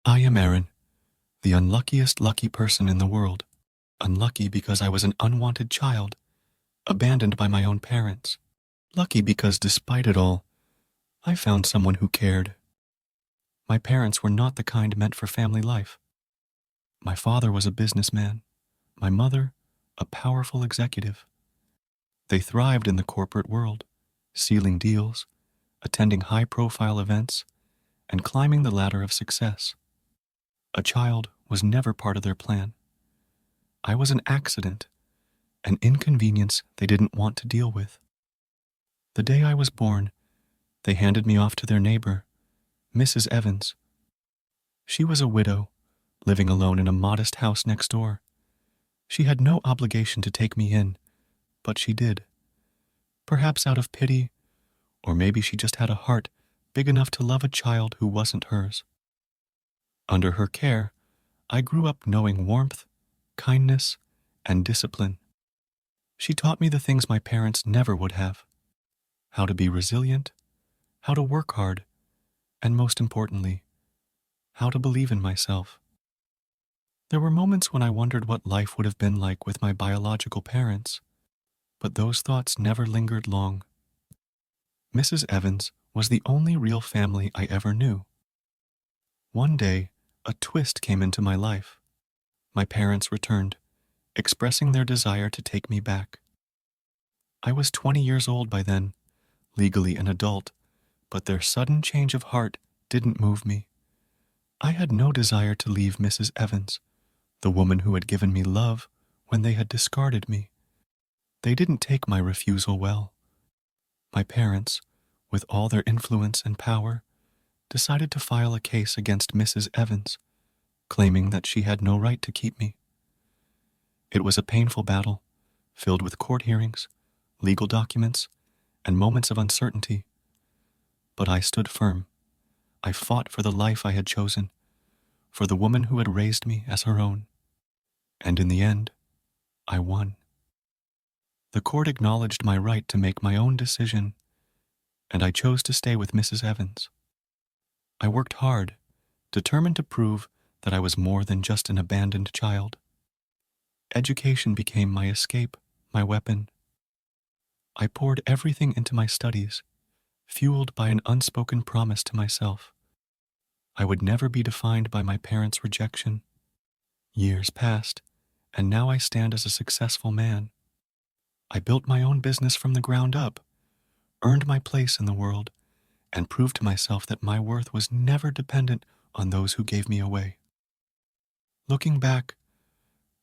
I am Aaron, the unluckiest lucky person in the world. Unlucky because I was an unwanted child, abandoned by my own parents. Lucky because despite it all, I found someone who cared. My parents were not the kind meant for family life. My father was a businessman, my mother, a powerful executive. They thrived in the corporate world, sealing deals, attending high-profile events, and climbing the ladder of success. A child was never part of their plan. I was an accident, an inconvenience they didn't want to deal with. The day I was born, they handed me off to their neighbor, Mrs. Evans. She was a widow, living alone in a modest house next door. She had no obligation to take me in, but she did. Perhaps out of pity, or maybe she just had a heart big enough to love a child who wasn't hers. Under her care, I grew up knowing warmth, kindness, and discipline. She taught me the things my parents never would have: how to be resilient, how to work hard, and most importantly, how to believe in myself. There were moments when I wondered what life would have been like with my biological parents, but those thoughts never lingered long. Mrs. Evans was the only real family I ever knew. One day, a twist came into my life. My parents returned, expressing their desire to take me back. I was 20 years old by then, legally an adult, but their sudden change of heart didn't move me. I had no desire to leave Mrs. Evans, the woman who had given me love when they had discarded me. They didn't take my refusal well. My parents, with all their influence and power, decided to file a case against Mrs. Evans, claiming that she had no right to keep me. It was a painful battle, filled with court hearings, legal documents, and moments of uncertainty. But I stood firm. I fought for the life I had chosen, for the woman who had raised me as her own. And in the end, I won. The court acknowledged my right to make my own decision, and I chose to stay with Mrs. Evans. I worked hard, determined to prove that I was more than just an abandoned child. Education became my escape, my weapon. I poured everything into my studies, fueled by an unspoken promise to myself. I would never be defined by my parents' rejection. Years passed, and now I stand as a successful man. I built my own business from the ground up, earned my place in the world, and proved to myself that my worth was never dependent on those who gave me away. Looking back,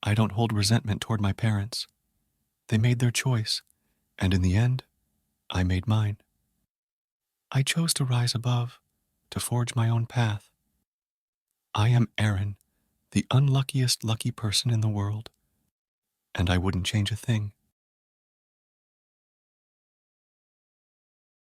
I don't hold resentment toward my parents. They made their choice, and in the end, I made mine. I chose to rise above, to forge my own path. I am Aaron, the unluckiest lucky person in the world, and I wouldn't change a thing.